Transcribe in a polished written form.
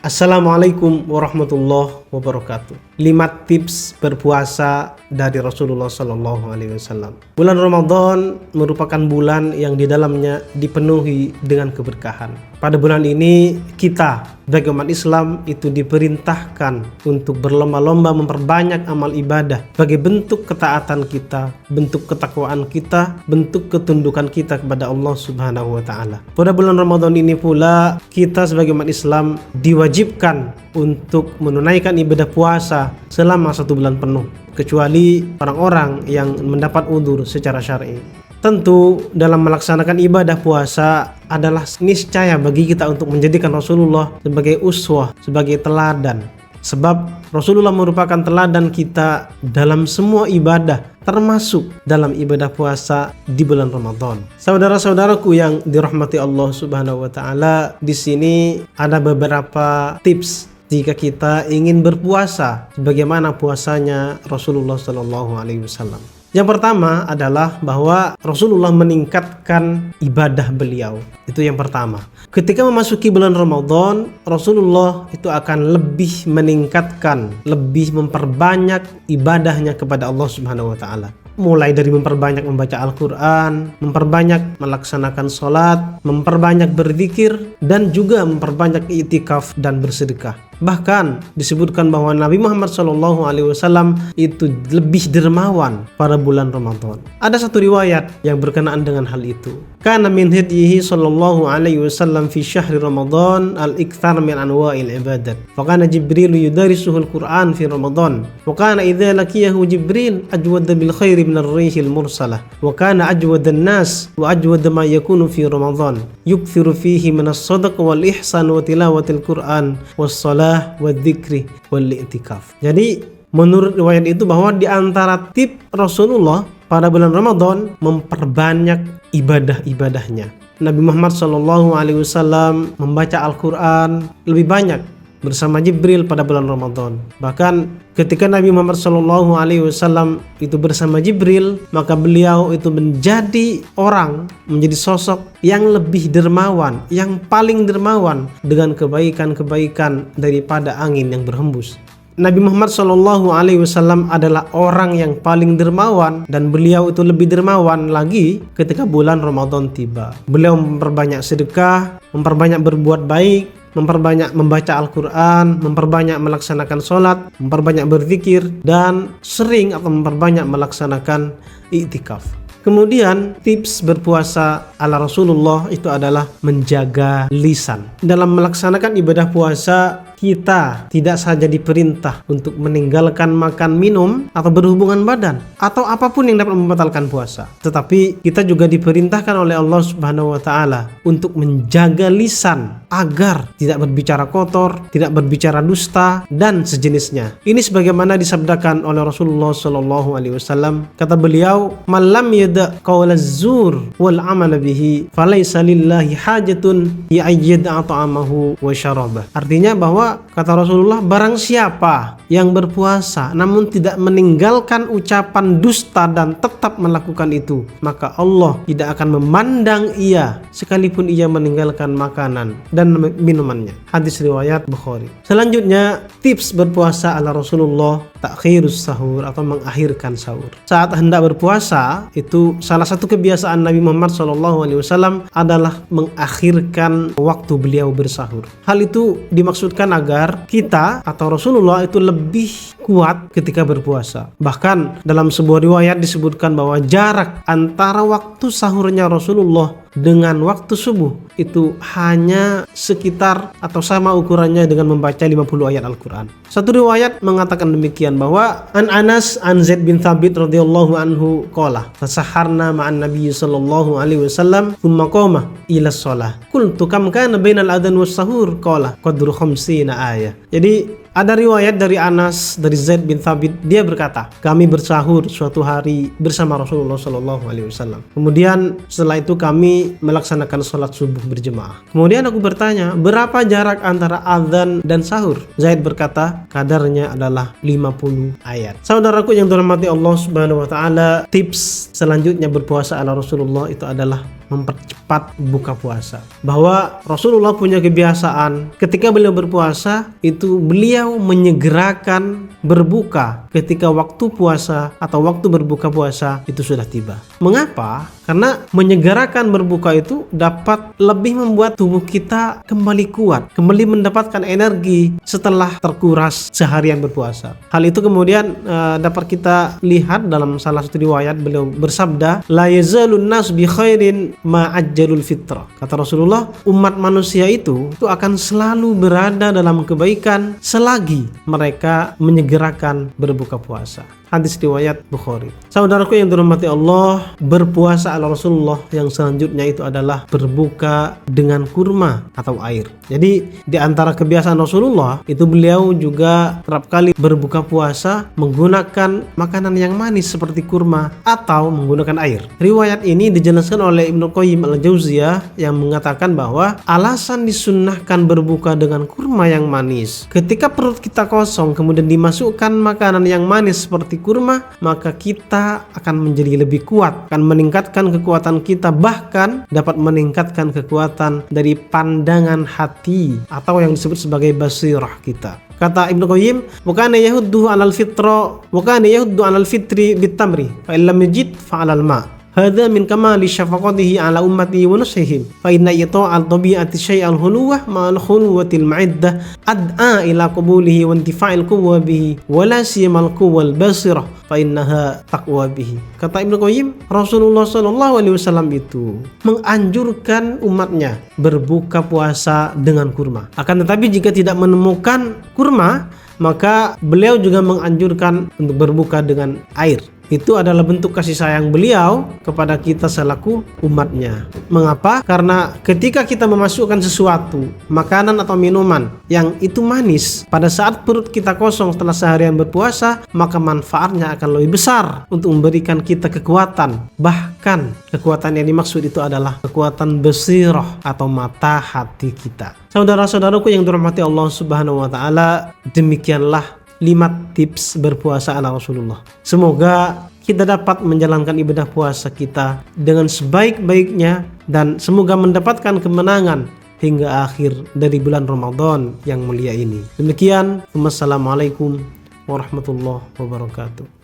Assalamualaikum warahmatullahi wabarakatuh. 5 tips berpuasa dari Rasulullah Sallallahu Alaihi Wasallam. Bulan Ramadan merupakan bulan yang di dalamnya dipenuhi dengan keberkahan. Pada bulan ini kita sebagai umat Islam itu diperintahkan untuk berlomba-lomba memperbanyak amal ibadah sebagai bentuk ketaatan kita, bentuk ketakwaan kita, bentuk ketundukan kita kepada Allah Subhanahu wa taala. Pada bulan Ramadan ini pula kita sebagai umat Islam diwajibkan untuk menunaikan ibadah puasa selama 1 bulan penuh, kecuali orang-orang yang mendapat udzur secara syar'i. Tentu dalam melaksanakan ibadah puasa adalah niscaya bagi kita untuk menjadikan Rasulullah sebagai uswah, sebagai teladan. Sebab Rasulullah merupakan teladan kita dalam semua ibadah, termasuk dalam ibadah puasa di bulan Ramadan. Saudara-saudaraku yang dirahmati Allah Subhanahu wa taala, di sini ada beberapa tips jika kita ingin berpuasa sebagaimana puasanya Rasulullah sallallahu alaihi wasallam. Yang pertama adalah bahwa Rasulullah meningkatkan ibadah beliau. Itu yang pertama. Ketika memasuki bulan Ramadan, Rasulullah itu akan lebih meningkatkan, lebih memperbanyak ibadahnya kepada Allah Subhanahu wa taala. Mulai dari memperbanyak membaca Al-Quran, memperbanyak melaksanakan sholat, memperbanyak berzikir, dan juga memperbanyak i'tikaf dan bersedekah. Bahkan disebutkan bahwa Nabi Muhammad SAW itu lebih dermawan pada bulan Ramadan. Ada satu riwayat yang berkenaan dengan hal itu. Kana min hadyihi sallallahu alaihi wasallam fi syahri Ramadan al-ikthar min anwa'il ibadat. Wa kana Jibril yudarisuhu al-Qur'an fi Ramadan. Wa kana idza laqiyahu Jibril ajwada bil khairi min ar-rihil mursalah. Wa kana ajwada an-nas wa ajwada ma yakunu fi Ramadan. Yukthiru fihi min as-sadaq wal ihsan wa tilawatil Qur'an was salah wa dzikri wal i'tikaf. Jadi menurut riwayat itu bahwa di antara tip Rasulullah pada bulan Ramadan memperbanyak ibadah-ibadahnya. Nabi Muhammad SAW membaca Al-Quran lebih banyak bersama Jibril pada bulan Ramadan. Bahkan ketika Nabi Muhammad SAW itu bersama Jibril, maka beliau itu menjadi sosok yang lebih dermawan, yang paling dermawan dengan kebaikan-kebaikan daripada angin yang berhembus. Nabi Muhammad SAW adalah orang yang paling dermawan, dan beliau itu lebih dermawan lagi ketika bulan Ramadan tiba. Beliau memperbanyak sedekah, memperbanyak berbuat baik, memperbanyak membaca Al-Quran, memperbanyak melaksanakan sholat, memperbanyak berzikir, dan sering atau memperbanyak melaksanakan i'tikaf. Kemudian tips berpuasa ala Rasulullah itu adalah menjaga lisan. Dalam melaksanakan ibadah puasa, kita tidak saja diperintah untuk meninggalkan makan minum atau berhubungan badan atau apapun yang dapat membatalkan puasa, tetapi kita juga diperintahkan oleh Allah Subhanahu wa taala untuk menjaga lisan agar tidak berbicara kotor, tidak berbicara dusta dan sejenisnya. Ini sebagaimana disabdakan oleh Rasulullah sallallahu alaihi wasallam. Kata beliau, "Man lam yada' qaulaz zur wal 'amala bihi, falaysa lillahi hajatun ya'yada ta'amahu wa syarabah." Artinya bahwa kata Rasulullah, barang siapa yang berpuasa namun tidak meninggalkan ucapan dusta dan tetap melakukan itu, maka Allah tidak akan memandang ia sekalipun ia meninggalkan makanan dan minumannya. Hadis riwayat Bukhari. Selanjutnya, tips berpuasa ala Rasulullah, takhirus sahur atau mengakhirkan sahur. Saat hendak berpuasa, itu salah satu kebiasaan Nabi Muhammad SAW adalah mengakhirkan waktu beliau bersahur. Hal itu dimaksudkan agar kita atau Rasulullah itu lebih kuat ketika berpuasa. Bahkan dalam sebuah riwayat disebutkan bahwa jarak antara waktu sahurnya Rasulullah dengan waktu subuh itu hanya sekitar atau sama ukurannya dengan membaca 50 ayat Al-Quran. Satu riwayat mengatakan demikian bahwa Anas an Zaid bin Thabit radhiyallahu anhu qala tasaharna ma'an Nabi sallallahu alaihi wasallam thumma qama ila shalah qultu kam kana bainal adhan was sahur qala qadru 50 ayat. Jadi ada riwayat dari Anas dari Zaid bin Thabit, dia berkata, kami bersahur suatu hari bersama Rasulullah SAW. Kemudian setelah itu kami melaksanakan sholat subuh berjemaah. Kemudian aku bertanya, berapa jarak antara azan dan sahur? Zaid berkata, kadarnya adalah 50 ayat. Saudaraku yang dirahmati Allah Subhanahu wa taala, tips selanjutnya berpuasa ala Rasulullah itu adalah mempercepat buka puasa. Bahwa Rasulullah punya kebiasaan ketika beliau berpuasa itu beliau menyegerakan berbuka ketika waktu puasa atau waktu berbuka puasa itu sudah tiba. Mengapa? Karena menyegerakan berbuka itu dapat lebih membuat tubuh kita kembali kuat, kembali mendapatkan energi setelah terkuras seharian berpuasa. Hal itu kemudian dapat kita lihat dalam salah satu riwayat, beliau bersabda, la yazalun nas bi khairin ma ajjalul fitrah. Kata Rasulullah, umat manusia itu akan selalu berada dalam kebaikan selagi mereka menyegerakan berbuka puasa. Hadis riwayat Bukhari. Saudaraku yang dirahmati Allah, berpuasa ala Rasulullah yang selanjutnya itu adalah berbuka dengan kurma atau air. Jadi di antara kebiasaan Rasulullah itu beliau juga kerap kali berbuka puasa menggunakan makanan yang manis seperti kurma atau menggunakan air. Riwayat ini dijelaskan oleh Ibnu Qayyim al-Jauziyah yang mengatakan bahwa alasan disunnahkan berbuka dengan kurma yang manis, ketika perut kita kosong kemudian dimasukkan makanan yang manis seperti kurma, maka kita akan menjadi lebih kuat, akan meningkatkan kekuatan kita, bahkan dapat meningkatkan kekuatan dari pandangan hati atau yang disebut sebagai basirah kita. Kata Ibnu Qayyim, wa kana yahuddu 'alal fitra wa kana yahuddu 'alal fitri bitamri fa illam yajid fa 'alal ma. Hadza min kamali syafaqatihi ala ummati wa nusihim fa inna ita'al tabi'ati syai'al huluwah ma'al khuluwatil ma'iddah ad'a ila qabulihi wa intifa'il quwwa bihi wa la siyamal quwwal basirah fa innaha taqwa bihi. Kata Ibnu Qayyim, Rasulullah sallallahu alaihi wasallam itu menganjurkan umatnya berbuka puasa dengan kurma. Akan tetapi jika tidak menemukan kurma, maka beliau juga menganjurkan untuk berbuka dengan air. Itu adalah bentuk kasih sayang beliau kepada kita selaku umatnya. Mengapa? Karena ketika kita memasukkan sesuatu, makanan atau minuman yang itu manis, pada saat perut kita kosong setelah seharian berpuasa, maka manfaatnya akan lebih besar untuk memberikan kita kekuatan. Bahkan kekuatan yang dimaksud itu adalah kekuatan basirah atau mata hati kita. Saudara-saudaraku yang dirahmati Allah Subhanahu wa taala, demikianlah 5 tips berpuasa ala Rasulullah. Semoga kita dapat menjalankan ibadah puasa kita dengan sebaik-baiknya dan semoga mendapatkan kemenangan hingga akhir dari bulan Ramadan yang mulia ini. Demikian, wassalamualaikum warahmatullahi wabarakatuh.